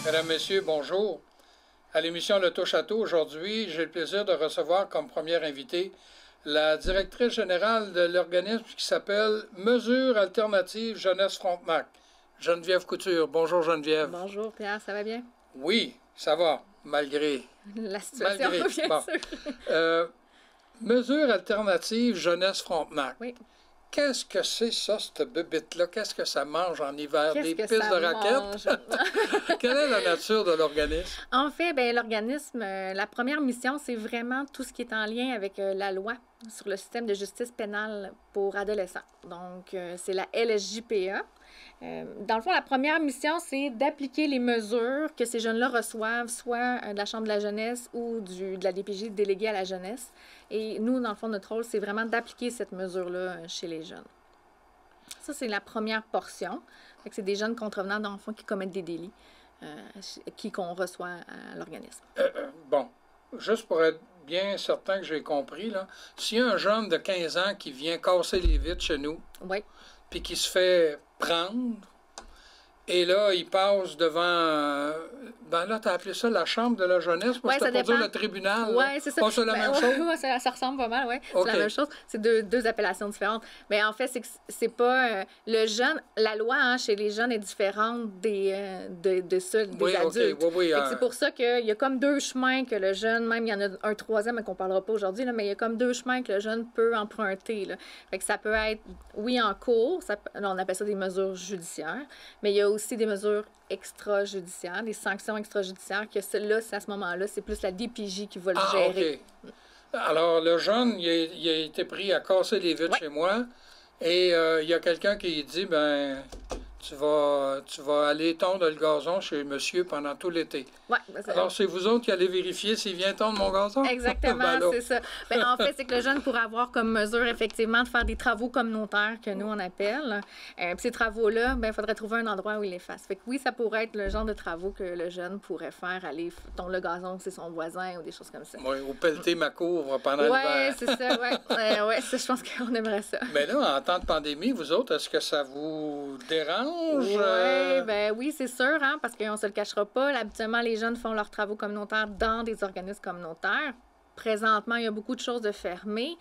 Mesdames, Messieurs, bonjour. À l'émission Le Touche-à-Tout, aujourd'hui, j'ai le plaisir de recevoir comme première invitée la directrice générale de l'organisme qui s'appelle Mesures alternatives Jeunesse Frontenac, Geneviève Couture. Bonjour Geneviève. Bonjour Pierre, ça va bien? Oui, ça va, malgré. La situation, bien sûr. Mesures alternatives Jeunesse Frontenac. Oui. Qu'est-ce que c'est ça, cette bébête-là? Qu'est-ce que ça mange en hiver? Des pistes ça de raquettes? Quelle est la nature de l'organisme? En fait, l'organisme, la première mission, c'est vraiment tout ce qui est en lien avec la loi sur le système de justice pénale pour adolescents. Donc, c'est la LSJPA. Dans le fond, la première mission, c'est d'appliquer les mesures que ces jeunes-là reçoivent, soit de la Chambre de la jeunesse ou de la DPJ déléguée à la jeunesse. Et nous, dans le fond, notre rôle, c'est vraiment d'appliquer cette mesure-là chez les jeunes. Ça, c'est la première portion. C'est des jeunes contrevenants, dans le fond, qui commettent des délits, qu'on reçoit à l'organisme. Bon, juste pour être bien certain que j'ai compris, là, s'il y a un jeune de 15 ans qui vient casser les vitres chez nous, oui, puis qui se fait prendre, et là, il passe devant... ben là, tu as appelé ça la Chambre de la jeunesse, parce que pour dire le tribunal. Oui, c'est ça. C'est la même chose? Oui, ça ressemble pas mal, oui. Okay. C'est la même chose. C'est deux appellations différentes. Mais en fait, c'est pas... le jeune... La loi, chez les jeunes est différente des adultes. Okay. Oui, c'est pour ça qu'il y a comme deux chemins que le jeune, même il y en a un troisième qu'on ne parlera pas aujourd'hui, mais il y a comme deux chemins que le jeune peut emprunter. Là. Fait que ça peut être, oui, en cours, on appelle ça des mesures judiciaires, mais il y a aussi des mesures extrajudiciaires, des sanctions extrajudiciaires, que là, à ce moment-là, c'est plus la DPJ qui va le gérer. OK. Alors, le jeune, il a été pris à casser les vitres chez moi, et il y a quelqu'un qui dit, ben, tu vas aller tondre le gazon chez monsieur pendant tout l'été. Ouais, alors, c'est vous autres qui allez vérifier s'il vient tondre mon gazon? Exactement, c'est ça. En fait, c'est que le jeune pourrait avoir comme mesure, effectivement, de faire des travaux communautaires que nous, on appelle. Puis ces travaux-là, il faudrait trouver un endroit où il les fasse. Fait que oui, ça pourrait être le genre de travaux que le jeune pourrait faire, aller tondre le gazon, c'est son voisin ou des choses comme ça. Oui, ou pelleter ma cour pendant l'hiver. Oui, c'est ça, oui. Ça, je pense qu'on aimerait ça. Mais là, en temps de pandémie, vous autres, est-ce que ça vous dérange? Oui, c'est sûr, parce qu'on ne se le cachera pas. Habituellement, les jeunes font leurs travaux communautaires dans des organismes communautaires. Présentement, il y a beaucoup de choses de fermées.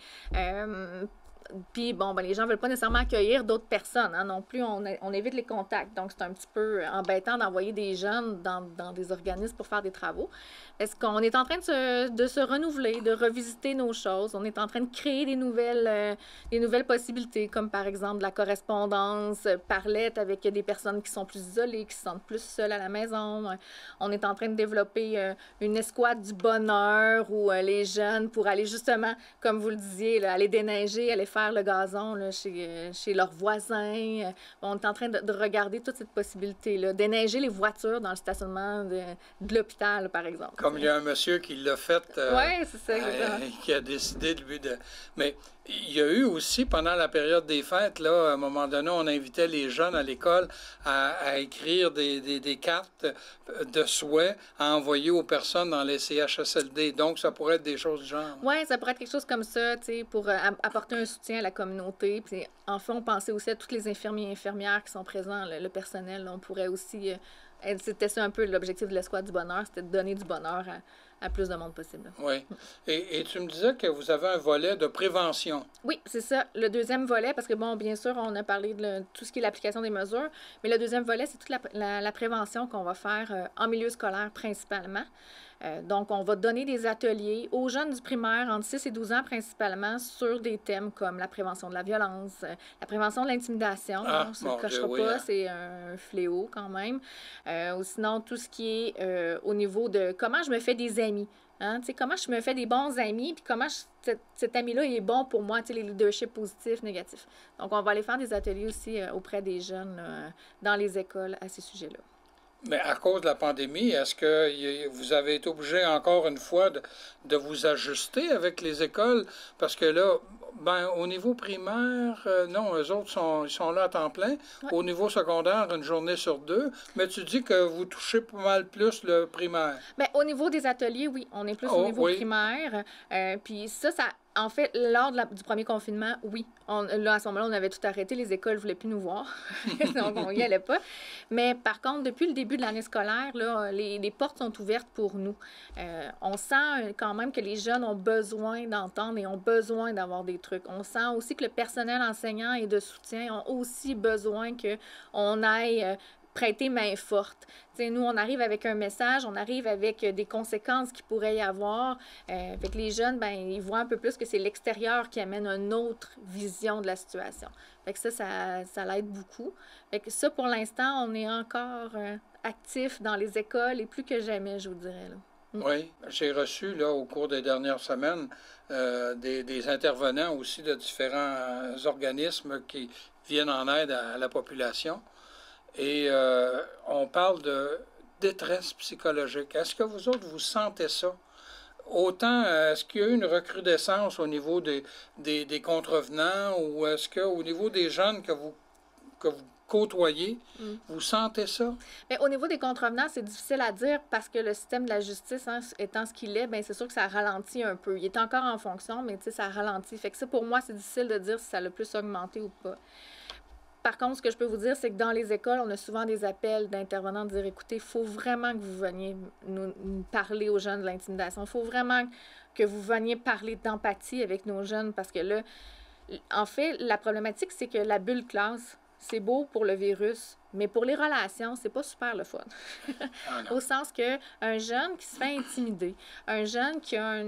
Puis, les gens ne veulent pas nécessairement accueillir d'autres personnes non plus. On évite les contacts. Donc, c'est un petit peu embêtant d'envoyer des jeunes dans des organismes pour faire des travaux. Est-ce qu'on est en train de se renouveler, de revisiter nos choses? On est en train de créer des nouvelles possibilités, comme par exemple de la correspondance par lettre avec des personnes qui sont plus isolées, qui se sentent plus seules à la maison. On est en train de développer une escouade du bonheur où les jeunes, pour aller justement, comme vous le disiez, là, aller déneiger, aller faire le gazon là, chez leurs voisins. On est en train de regarder toute cette possibilité-là. Déneiger les voitures dans le stationnement de l'hôpital, par exemple. Comme il y a un monsieur qui l'a fait. Oui, c'est ça, exactement. Qui a décidé de lui de... Mais il y a eu aussi, pendant la période des fêtes, là, à un moment donné, on invitait les jeunes à l'école à écrire des cartes de souhait à envoyer aux personnes dans les CHSLD. Donc, ça pourrait être des choses du genre. Oui, ça pourrait être quelque chose comme ça, tu sais, pour apporter un soutien à la communauté. Puis, enfin, on pensait aussi à tous les infirmiers et infirmières qui sont présents, le personnel. Là, on pourrait aussi... c'était ça un peu l'objectif de l'escouade du bonheur, c'était de donner du bonheur à plus de monde possible. Oui. Et tu me disais que vous avez un volet de prévention. Oui, c'est ça. Le deuxième volet, parce que, bien sûr, on a parlé de tout ce qui est l'application des mesures, mais le deuxième volet, c'est toute la prévention qu'on va faire en milieu scolaire principalement. Donc, on va donner des ateliers aux jeunes du primaire entre 6 et 12 ans principalement sur des thèmes comme la prévention de la violence, la prévention de l'intimidation. On ne se le cachera pas, c'est un fléau quand même. Ou sinon, tout ce qui est au niveau de comment je me fais des amis. Comment je me fais des bons amis, puis comment cet ami-là est bon pour moi, les leaderships positifs, négatifs. Donc, on va aller faire des ateliers aussi auprès des jeunes dans les écoles à ces sujets-là. Mais à cause de la pandémie, est-ce que vous avez été obligé encore une fois de vous ajuster avec les écoles? Parce que là, au niveau primaire, non, eux autres ils sont là à temps plein. Ouais. Au niveau secondaire, une journée sur 2. Mais tu dis que vous touchez pas mal plus le primaire. Bien, au niveau des ateliers, oui, on est plus au niveau primaire. Puis ça En fait, lors du premier confinement, oui. Là, à ce moment-là, on avait tout arrêté. Les écoles ne voulaient plus nous voir. Donc, on n'y allait pas. Mais par contre, depuis le début de l'année scolaire, là, les portes sont ouvertes pour nous. On sent quand même que les jeunes ont besoin d'entendre et ont besoin d'avoir des trucs. On sent aussi que le personnel enseignant et de soutien ont aussi besoin qu'on aille prêter main forte. T'sais, nous, on arrive avec un message, on arrive avec des conséquences qu'il pourrait y avoir. Avec les jeunes, ben, ils voient un peu plus que c'est l'extérieur qui amène une autre vision de la situation. Fait que ça l'aide beaucoup. Fait que ça, pour l'instant, on est encore actif dans les écoles et plus que jamais, je vous dirais. Là. Oui, j'ai reçu, là, au cours des dernières semaines, des intervenants aussi de différents organismes qui viennent en aide à la population. Et on parle de détresse psychologique. Est-ce que vous autres, vous sentez ça? Autant, est-ce qu'il y a eu une recrudescence au niveau des contrevenants ou est-ce qu'au niveau des jeunes que vous côtoyez, vous sentez ça? Bien, au niveau des contrevenants, c'est difficile à dire parce que le système de la justice, hein, étant ce qu'il est, bien, c'est sûr que ça ralentit un peu. Il est encore en fonction, mais ça ralentit. Fait que ça, pour moi, c'est difficile de dire si ça a le plus augmenté ou pas. Par contre, ce que je peux vous dire, c'est que dans les écoles, on a souvent des appels d'intervenants de dire, écoutez, il faut vraiment que vous veniez nous parler aux jeunes de l'intimidation. Il faut vraiment que vous veniez parler d'empathie avec nos jeunes parce que là, en fait, la problématique, c'est que la bulle classe, c'est beau pour le virus, mais pour les relations, c'est pas super le fun. Au sens que un jeune qui se fait intimider, un jeune qui a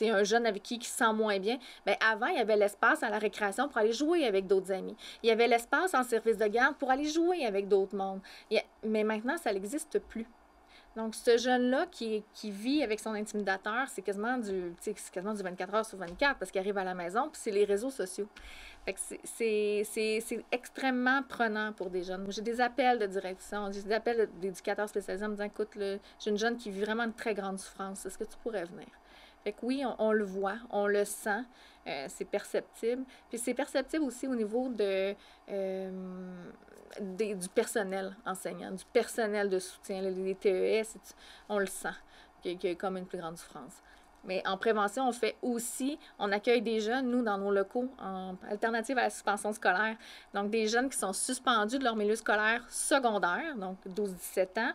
un jeune avec qui il se sent moins bien, bien, avant, il y avait l'espace à la récréation pour aller jouer avec d'autres amis. Il y avait l'espace en service de garde pour aller jouer avec d'autres mondes. Mais maintenant, ça n'existe plus. Donc, ce jeune-là qui vit avec son intimidateur, c'est quasiment du 24 heures sur 24 parce qu'il arrive à la maison, puis c'est les réseaux sociaux. Fait que c'est extrêmement prenant pour des jeunes. J'ai des appels de direction, j'ai des appels d'éducateurs spécialisés en me disant, écoute, j'ai une jeune qui vit vraiment une très grande souffrance. Est-ce que tu pourrais venir? Fait que oui, on le voit, on le sent, c'est perceptible. Puis c'est perceptible aussi au niveau du personnel enseignant, du personnel de soutien, les TES, on le sent, qu'il y a comme une plus grande souffrance. Mais en prévention, on fait aussi, on accueille des jeunes, nous, dans nos locaux, en alternative à la suspension scolaire. Donc, des jeunes qui sont suspendus de leur milieu scolaire secondaire, donc 12-17 ans,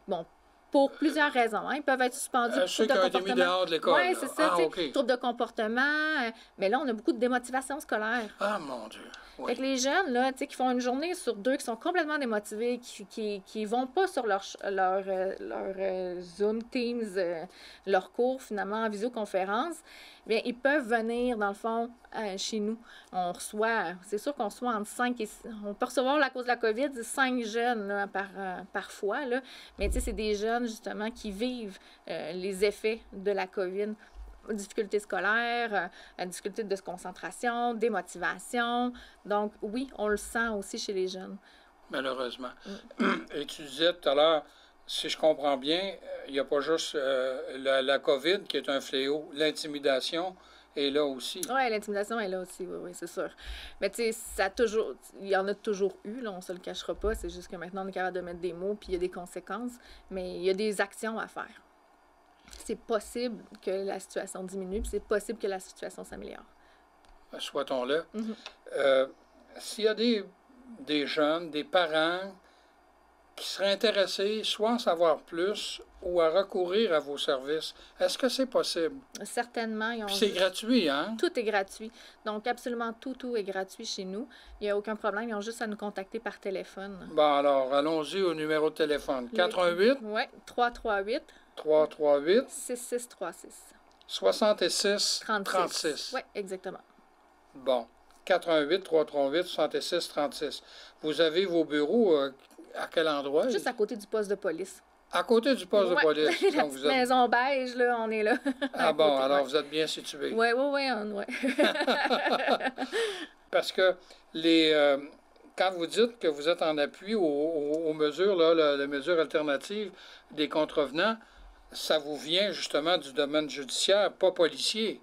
bon, pour plusieurs raisons. Hein. Ils peuvent être suspendus. Ceux qui ont été mis dehors de l'école. Oui, c'est ça. Okay. Troubles de comportement. Mais là, on a beaucoup de démotivation scolaire. Ah, mon Dieu. Oui. Fait que les jeunes, là, qui font une journée sur deux, qui sont complètement démotivés, qui vont pas sur leur Zoom, Teams, leur cours, finalement, en visioconférence, bien, ils peuvent venir, dans le fond, chez nous. On reçoit, c'est sûr qu'on reçoit entre 5 et 6, on peut recevoir, à cause de la COVID, 5 jeunes là, par fois, là. Mais, tu sais, c'est des jeunes, justement, qui vivent les effets de la COVID. Difficultés scolaires, difficultés de concentration, démotivation. Donc, oui, on le sent aussi chez les jeunes. Malheureusement. Et tu disais tout à l'heure, si je comprends bien, il n'y a pas juste la COVID qui est un fléau, l'intimidation est là aussi. Oui, l'intimidation est là aussi, oui, c'est sûr. Mais tu sais, il y en a toujours eu, là, on ne se le cachera pas, c'est juste que maintenant, on est capable de mettre des mots, puis il y a des conséquences, mais il y a des actions à faire. C'est possible que la situation diminue, puis c'est possible que la situation s'améliore. Souhaitons-le. S'il y a des jeunes, des parents qui seraient intéressés soit à en savoir plus ou à recourir à vos services, est-ce que c'est possible? Certainement. Puis c'est gratuit, hein? Tout est gratuit. Donc, absolument tout est gratuit chez nous. Il n'y a aucun problème. Ils ont juste à nous contacter par téléphone. Bon, alors, allons-y au numéro de téléphone. 88? Oui, 338. 338 6636. 66 36. Oui, exactement. Bon. 88 338 66 36. Vous avez vos bureaux à quel endroit? Juste à côté du poste de police. À côté du poste de police. La petite maison beige, là, on est là. Ah bon, alors vous êtes bien situé. Oui, oui. Parce que quand vous dites que vous êtes en appui aux mesures, là, les mesures alternatives des contrevenants, ça vous vient justement du domaine judiciaire, pas policier.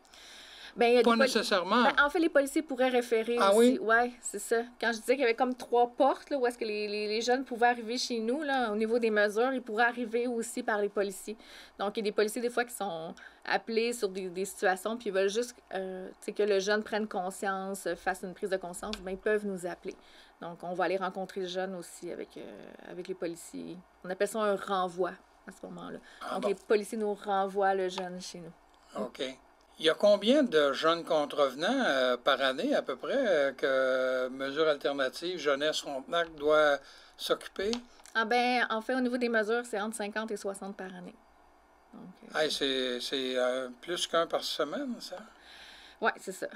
Ben, Pas nécessairement. Ben, en fait, les policiers pourraient référer Ah aussi. oui? Oui, c'est ça. Quand je disais qu'il y avait comme 3 portes là, où est-ce que les jeunes pouvaient arriver chez nous, là, au niveau des mesures, ils pourraient arriver aussi par les policiers. Donc, il y a des policiers, des fois, qui sont appelés sur des situations, puis ils veulent juste que le jeune prenne conscience, fasse une prise de conscience, ben, ils peuvent nous appeler. Donc, on va aller rencontrer le jeune aussi avec les policiers. On appelle ça un renvoi à ce moment-là. Donc, les policiers nous renvoient le jeune chez nous. OK. Il y a combien de jeunes contrevenants par année, à peu près, que Mesures alternatives Jeunesse Frontenac doit s'occuper? Ah ben, en fait, au niveau des mesures, c'est entre 50 et 60 par année. Hey, c'est plus qu'un par semaine, ça? Oui, c'est ça.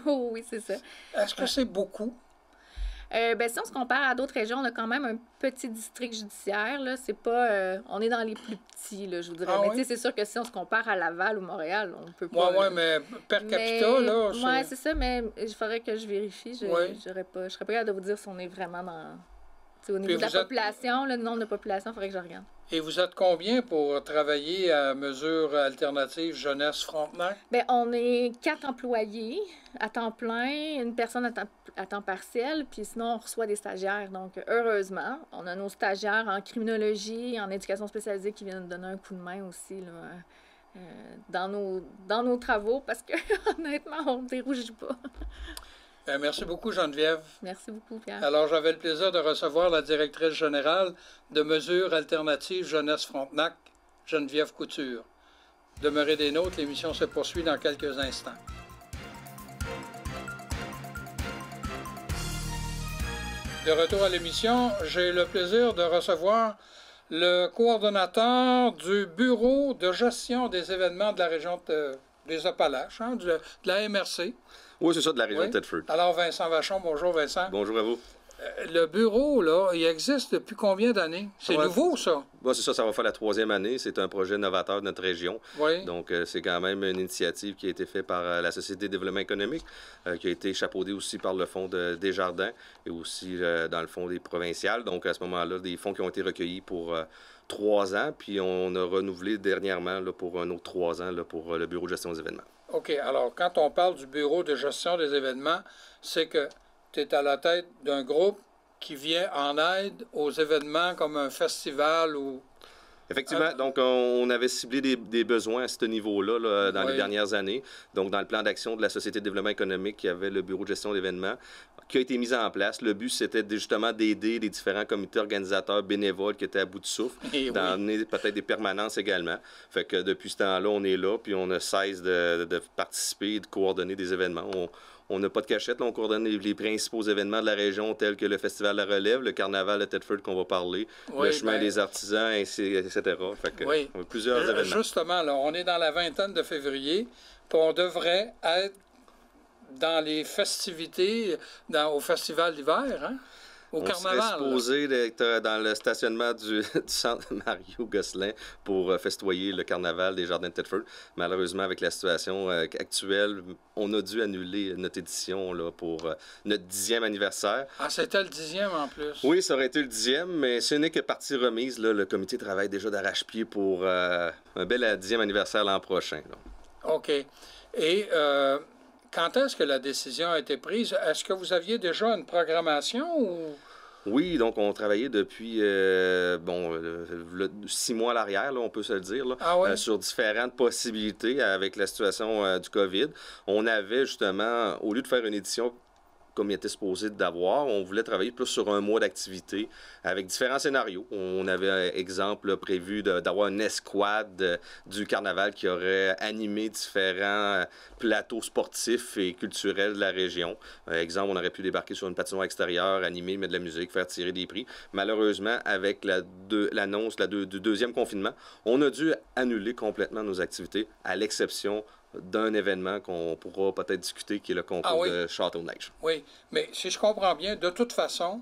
Oui, c'est ça. Est-ce que c'est beaucoup? Ben, si on se compare à d'autres régions, on a quand même un petit district judiciaire. Là. C'est pas, on est dans les plus petits, là, je vous dirais. Ah, mais oui? c'est sûr que si on se compare à Laval ou Montréal, on peut Oui, pas. oui, mais per capita, là... Oui, c'est ça, mais il faudrait que je vérifie. Je Oui. serais pas capable de vous dire si on est vraiment dans... au niveau Puis de la population, le nombre de population, il faudrait que je regarde. Et vous êtes combien pour travailler à Mesures alternatives Jeunesse Frontenac? Bien, on est 4 employés à temps plein, une personne à temps partiel, puis sinon, on reçoit des stagiaires. Donc, heureusement, on a nos stagiaires en criminologie, en éducation spécialisée qui viennent nous donner un coup de main aussi là, dans nos travaux, parce que honnêtement, on ne dérougit pas. Merci beaucoup, Geneviève. Merci beaucoup, Pierre. Alors, j'avais le plaisir de recevoir la directrice générale de Mesures alternatives Jeunesse Frontenac, Geneviève Couture. Demeurez des nôtres, l'émission se poursuit dans quelques instants. De retour à l'émission, j'ai le plaisir de recevoir le coordonnateur du Bureau de gestion des événements de la région des Appalaches, de la MRC. Oui, c'est ça, de la région Oui. de Thetford. Alors, Vincent Vachon, bonjour Vincent. Bonjour à vous. Le bureau, là, il existe depuis combien d'années? C'est nouveau, ça? Oui, c'est ça, ça va faire la 3e année. C'est un projet novateur de notre région. Oui. Donc, c'est quand même une initiative qui a été faite par la Société de développement économique, qui a été chapeaudée aussi par le Fonds de Desjardins et aussi dans le Fonds des provinciales. Donc, à ce moment-là, des fonds qui ont été recueillis pour 3 ans, puis on a renouvelé dernièrement là, pour un autre 3 ans là, pour le Bureau de gestion des événements. OK. Alors, quand on parle du Bureau de gestion des événements, c'est que tu es à la tête d'un groupe qui vient en aide aux événements comme un festival ou... Effectivement, donc on avait ciblé des besoins à ce niveau-là là, dans les dernières années. Donc, dans le plan d'action de la Société de développement économique, il y avait le Bureau de gestion d'événements qui a été mis en place. Le but, c'était justement d'aider les différents comités organisateurs bénévoles qui étaient à bout de souffle, d'emmener peut-être des permanences également. Fait que depuis ce temps-là, on est là, puis on ne cesse de participer et de coordonner des événements. On n'a pas de cachette, là, on coordonne les principaux événements de la région tels que le Festival de la Relève, le Carnaval de Thetford qu'on va parler, le Chemin des artisans, etc. Fait que, on a plusieurs événements. Justement, là, on est dans la vingtaine de février, puis on devrait être dans les festivités, au Festival d'hiver, hein? Au Carnaval. On serait supposé d'être dans le stationnement du centre Mario Gosselin pour festoyer le Carnaval des Jardins de Thetford. Malheureusement, avec la situation actuelle, on a dû annuler notre édition là, pour notre 10e anniversaire. Ah, c'était le 10e en plus. Oui, ça aurait été le 10e, mais ce n'est que partie remise. Là, le comité travaille déjà d'arrache-pied pour un bel 10e anniversaire l'an prochain. Là. OK. Et quand est-ce que la décision a été prise? Est-ce que vous aviez déjà une programmation ou... Oui, donc on travaillait depuis 6 mois à l'arrière, là, on peut se le dire, là, sur différentes possibilités avec la situation du COVID. On avait justement, au lieu de faire une édition comme il était supposé d'avoir, on voulait travailler plus sur un mois d'activité avec différents scénarios. On avait, exemple, prévu d'avoir une escouade du carnaval qui aurait animé différents plateaux sportifs et culturels de la région. Exemple, on aurait pu débarquer sur une patinoire extérieure, animer, mettre de la musique, faire tirer des prix. Malheureusement, avec l'annonce du 2e confinement, on a dû annuler complètement nos activités, à l'exception d'un événement qu'on pourra peut-être discuter, qui est le concours de Château-Neige. Oui, mais si je comprends bien, de toute façon,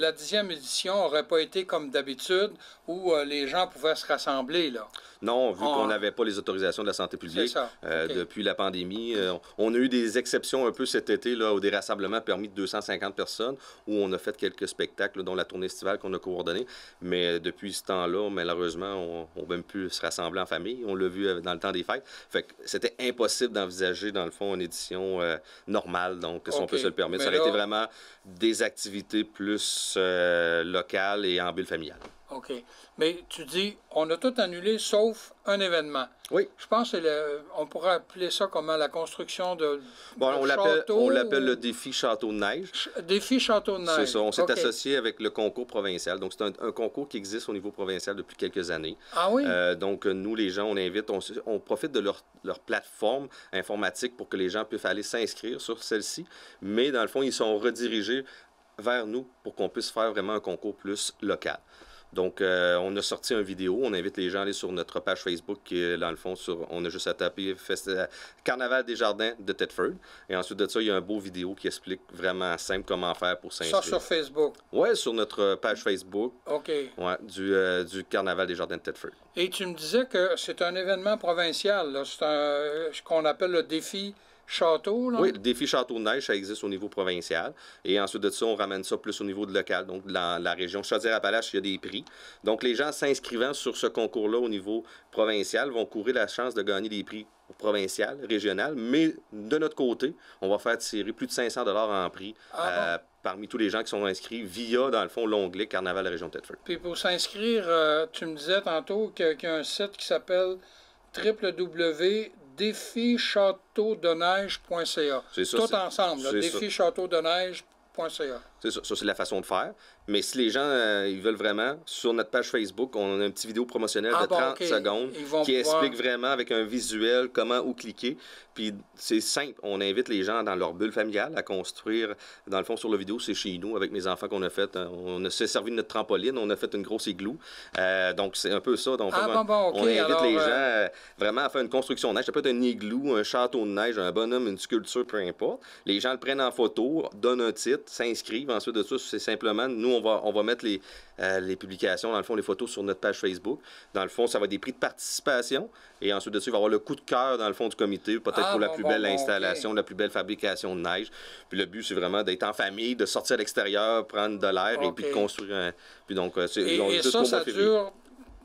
la 10e édition n'aurait pas été comme d'habitude, où les gens pouvaient se rassembler, là. Non, vu qu'on n'avait pas les autorisations de la santé publique depuis la pandémie. On a eu des exceptions un peu cet été, là, où des rassemblements permis de 250 personnes, où on a fait quelques spectacles, dont la tournée estivale qu'on a coordonnée. Mais depuis ce temps-là, malheureusement, on n'a même plus se rassembler en famille. On l'a vu dans le temps des fêtes. Fait que c'était impossible d'envisager, dans le fond, une édition normale. Donc, si on peut se le permettre, ça aurait été vraiment des activités plus locales et en bulle familiale. OK. Mais tu dis, on a tout annulé sauf un événement. Oui. Je pense on pourrait appeler ça comment, la construction de château. On l'appelle le défi Château de neige. Défi Château de neige. C'est ça. On s'est associé avec le concours provincial. Donc, c'est un concours qui existe au niveau provincial depuis quelques années. Ah oui? Donc, nous, les gens, on invite, on profite de leur plateforme informatique pour que les gens puissent aller s'inscrire sur celle-ci. Mais, dans le fond, ils sont redirigés vers nous pour qu'on puisse faire vraiment un concours plus local. Donc, on a sorti une vidéo. On invite les gens à aller sur notre page Facebook qui est, dans le fond, on a juste à taper Carnaval des Jardins de Thetford. Et ensuite de ça, il y a un beau vidéo qui explique vraiment simple comment faire pour s'inscrire. Ça sur Facebook? Oui, sur notre page Facebook. OK. Ouais, du Carnaval des Jardins de Thetford. Et tu me disais que c'est un événement provincial. C'est ce qu'on appelle le défi Château, là? Oui, le défi Château de neige, ça existe au niveau provincial. Et ensuite de ça, on ramène ça plus au niveau de local. Donc, dans la région Chaudière-Appalaches, il y a des prix. Donc, les gens s'inscrivant sur ce concours-là au niveau provincial vont courir la chance de gagner des prix provincial, régional. Mais de notre côté, on va faire tirer plus de 500 $ en prix parmi tous les gens qui sont inscrits via, dans le fond, l'onglet Carnaval de la région de Thetford. Puis pour s'inscrire, tu me disais tantôt qu'il y a un site qui s'appelle www.défichâteaudeneige.ca. C'est ça. Tout ensemble, défichâteaudeneige.ca. C'est ça. Ça, c'est la façon de faire. Mais si les gens ils veulent vraiment, sur notre page Facebook, on a une petite vidéo promotionnelle de 30 secondes qui explique vraiment avec un visuel comment où cliquer. Puis c'est simple. On invite les gens dans leur bulle familiale à construire. Dans le fond, sur la vidéo, c'est chez nous, avec mes enfants qu'on a fait. On s'est servi de notre trampoline. On a fait une grosse igloo. Donc, c'est un peu ça. Donc, on invite les gens vraiment à faire une construction de neige. Ça peut être un igloo, un château de neige, un bonhomme, une sculpture, peu importe. Les gens le prennent en photo, donnent un titre, s'inscrivent. Ensuite de ça, c'est simplement, nous, on va mettre les publications, dans le fond, les photos sur notre page Facebook. Dans le fond, ça va être des prix de participation. Et ensuite de ça, il va y avoir le coup de cœur, dans le fond, du comité, peut-être pour la plus belle installation, la plus belle fabrication de neige. Puis le but, c'est vraiment d'être en famille, de sortir à l'extérieur, prendre de l'air et puis de construire un... Puis donc, et ça dure...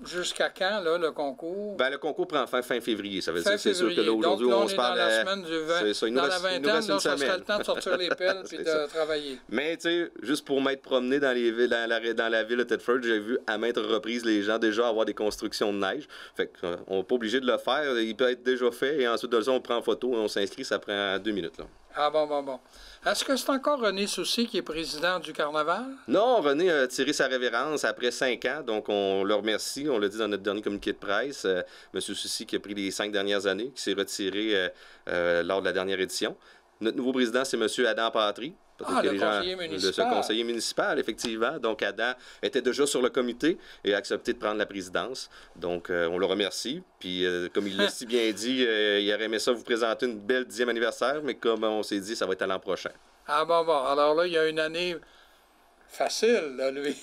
Jusqu'à quand, là, le concours? Ben, le concours prend fin février. Ça veut dire, c'est sûr que là, aujourd'hui, on se parle... dans la semaine du 20, ça, dans la vingtaine, donc ça serait le temps de sortir les pelles et de travailler. Mais, tu sais, juste pour m'être promené dans la ville de Thetford, j'ai vu à maintes reprises les gens déjà avoir des constructions de neige. Fait qu'on n'est pas obligé de le faire. Il peut être déjà fait. Et ensuite de ça, on prend en photo et on s'inscrit. Ça prend 2 minutes, là. Ah bon. Est-ce que c'est encore René Soucy qui est président du Carnaval? Non, René a tiré sa révérence après 5 ans, donc on le remercie. On l'a dit dans notre dernier communiqué de presse. M. Soucy qui a pris les 5 dernières années, qui s'est retiré lors de la dernière édition. Notre nouveau président, c'est M. Adam Patry. Le conseiller municipal, effectivement. Donc, Adam était déjà sur le comité et a accepté de prendre la présidence. Donc, on le remercie. Puis, comme il l'a si bien dit, il aurait aimé ça vous présenter une belle 10e anniversaire, mais comme on s'est dit, ça va être à l'an prochain. Ah bon. Alors là, il y a une année facile, là, lui.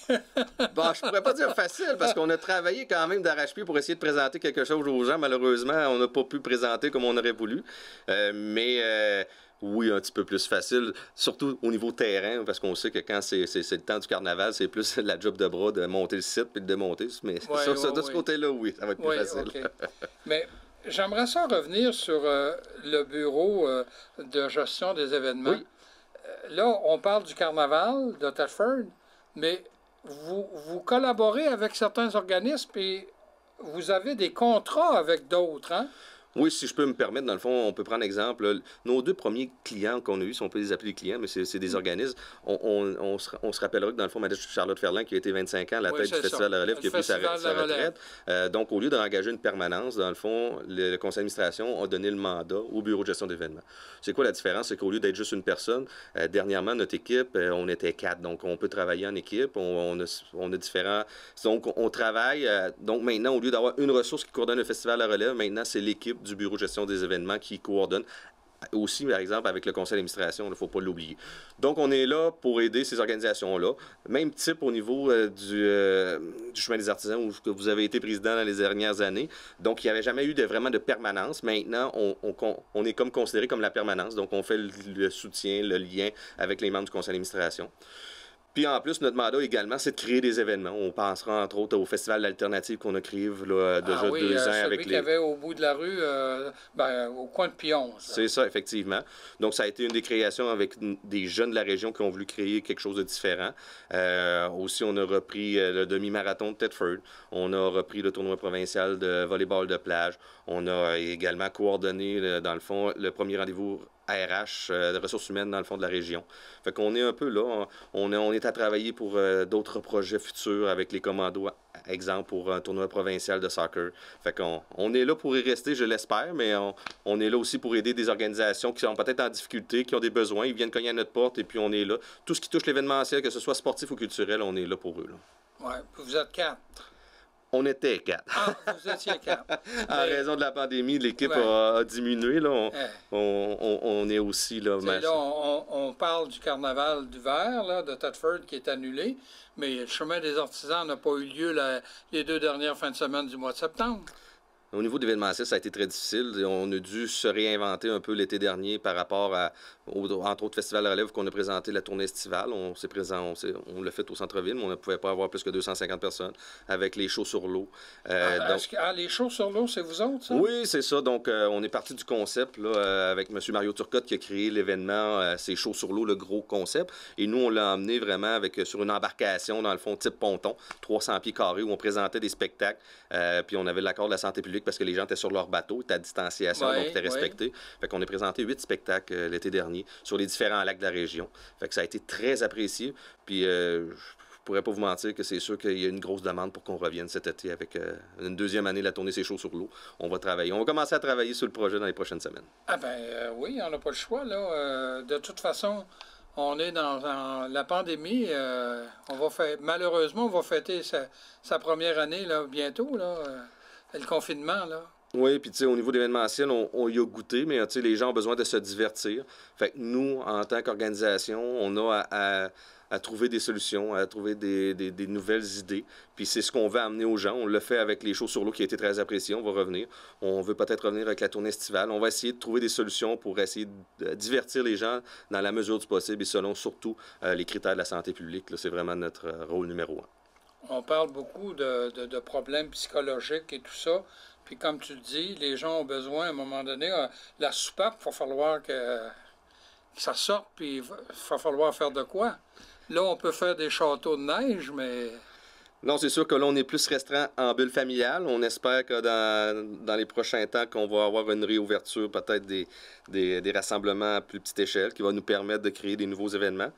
Bon, je pourrais pas dire facile, parce qu'on a travaillé quand même d'arrache-pied pour essayer de présenter quelque chose aux gens. Malheureusement, on n'a pas pu présenter comme on aurait voulu. Oui, un petit peu plus facile, surtout au niveau terrain, parce qu'on sait que quand c'est le temps du carnaval, c'est plus la job de bras de monter le site puis de démonter. Mais de ce côté-là, oui, ça va être plus facile. Okay. Mais j'aimerais ça revenir sur le bureau de gestion des événements. Oui. Là, on parle du carnaval de Thetford, mais vous collaborez avec certains organismes et vous avez des contrats avec d'autres, hein? Oui, si je peux me permettre, dans le fond, on peut prendre exemple. Nos 2 premiers clients qu'on a eus, si on peut les appeler clients, mais c'est des organismes. On se rappellera que, dans le fond, Mme Charlotte Ferland, qui a été 25 ans à la tête du Festival de la Relève, qui a pris sa retraite. Donc, au lieu d'engager une permanence, dans le fond, le conseil d'administration a donné le mandat au bureau de gestion d'événements. C'est quoi la différence? C'est qu'au lieu d'être juste une personne, dernièrement, notre équipe, on était 4. Donc, on peut travailler en équipe. On a différents... Donc, on travaille... donc, maintenant, au lieu d'avoir une ressource qui coordonne le Festival de la Relève, maintenant, c'est l'équipe du bureau de gestion des événements qui coordonne aussi, par exemple, avec le conseil d'administration, il ne faut pas l'oublier. Donc, on est là pour aider ces organisations-là. Même type au niveau du chemin des artisans où vous avez été président dans les dernières années. Donc, il n'y avait jamais eu vraiment de permanence. Maintenant, on est comme considéré comme la permanence. Donc, on fait le soutien, le lien avec les membres du conseil d'administration. Puis en plus, notre mandat également, c'est de créer des événements. On pensera entre autres au Festival d'alternative qu'on a créé là, déjà 2 ans avec celui qu'il y avait au bout de la rue, au coin de Pion. C'est ça, effectivement. Donc ça a été une des créations avec des jeunes de la région qui ont voulu créer quelque chose de différent. Aussi, on a repris le demi-marathon de Thetford. On a repris le tournoi provincial de volleyball de plage. On a également coordonné, dans le fond, le premier rendez-vous ARH, de ressources humaines dans le fond de la région. Fait qu'on est un peu là. On est à travailler pour d'autres projets futurs avec les commandos, exemple pour un tournoi provincial de soccer. Fait qu'on est là pour y rester, je l'espère, mais on est là aussi pour aider des organisations qui sont peut-être en difficulté, qui ont des besoins, ils viennent cogner à notre porte et puis on est là. Tout ce qui touche l'événementiel, que ce soit sportif ou culturel, on est là pour eux. Oui, vous êtes 4. On était 4. Ah, vous étiez 4. En raison de la pandémie, l'équipe a diminué. Là. On est aussi... Là, on parle du carnaval d'hiver là, de Thetford qui est annulé, mais le chemin des artisans n'a pas eu lieu les 2 dernières fins de semaine du mois de septembre. Au niveau d'événementiel, ça a été très difficile. On a dû se réinventer un peu l'été dernier par rapport entre autres, Festival de Relève qu'on a présenté la tournée estivale. On l'a fait au centre-ville, mais on ne pouvait pas avoir plus que 250 personnes avec les shows sur l'eau. Les shows sur l'eau, c'est vous autres, ça? Oui, c'est ça. Donc, on est parti du concept là, avec M. Mario Turcotte qui a créé l'événement, ces shows sur l'eau, le gros concept. Et nous, on l'a emmené vraiment sur une embarcation, dans le fond, type ponton, 300 pieds carrés, où on présentait des spectacles. Puis on avait l'accord de la santé publique parce que les gens étaient sur leur bateau, étaient à distanciation, donc étaient respectés. Fait qu'on a présenté 8 spectacles l'été dernier sur les différents lacs de la région. Fait que ça a été très apprécié. Puis je pourrais pas vous mentir que c'est sûr qu'il y a une grosse demande pour qu'on revienne cet été avec une 2e année de la tournée C'est chaud sur l'eau. On va travailler. On va commencer à travailler sur le projet dans les prochaines semaines. Ah oui, on n'a pas le choix, là. De toute façon, on est dans la pandémie. Malheureusement, on va fêter sa première année là, bientôt, là. Le confinement, là. Oui, puis tu sais, au niveau d'événementiel, on y a goûté, mais tu sais, les gens ont besoin de se divertir. Fait que nous, en tant qu'organisation, on a à trouver des solutions, à trouver des nouvelles idées. Puis c'est ce qu'on veut amener aux gens. On l'a fait avec les shows sur l'eau qui a été très apprécié. On va revenir. On veut peut-être revenir avec la tournée estivale. On va essayer de trouver des solutions pour essayer de divertir les gens dans la mesure du possible et selon surtout les critères de la santé publique. C'est vraiment notre rôle numéro 1. On parle beaucoup de problèmes psychologiques et tout ça. Puis comme tu le dis, les gens ont besoin, à un moment donné, la soupape, il va falloir que ça sorte, puis il va falloir faire de quoi. Là, on peut faire des châteaux de neige, mais... Non, c'est sûr que là, on est plus restreint en bulle familiale. On espère que dans les prochains temps, qu'on va avoir une réouverture, peut-être des rassemblements à plus petite échelle, qui va nous permettre de créer des nouveaux événements.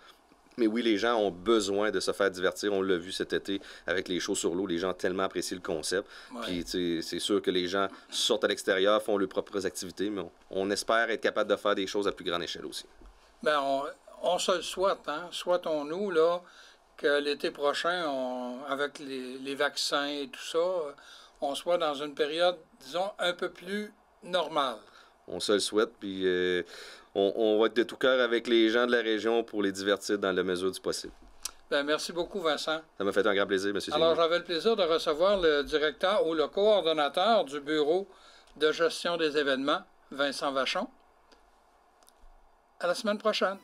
Mais oui, les gens ont besoin de se faire divertir. On l'a vu cet été avec les shows sur l'eau. Les gens ont tellement apprécié le concept. Ouais. Puis c'est sûr que les gens sortent à l'extérieur, font leurs propres activités, mais on espère être capable de faire des choses à plus grande échelle aussi. Bien, on se le souhaite, hein? Souhaitons-nous, là, que l'été prochain, avec les vaccins et tout ça, on soit dans une période, disons, un peu plus normale. On se le souhaite, puis on va être de tout cœur avec les gens de la région pour les divertir dans la mesure du possible. Bien, merci beaucoup, Vincent. Ça m'a fait un grand plaisir, M. Signy. Alors, j'avais le plaisir de recevoir le directeur ou le coordonnateur du Bureau de gestion des événements, Vincent Vachon. À la semaine prochaine.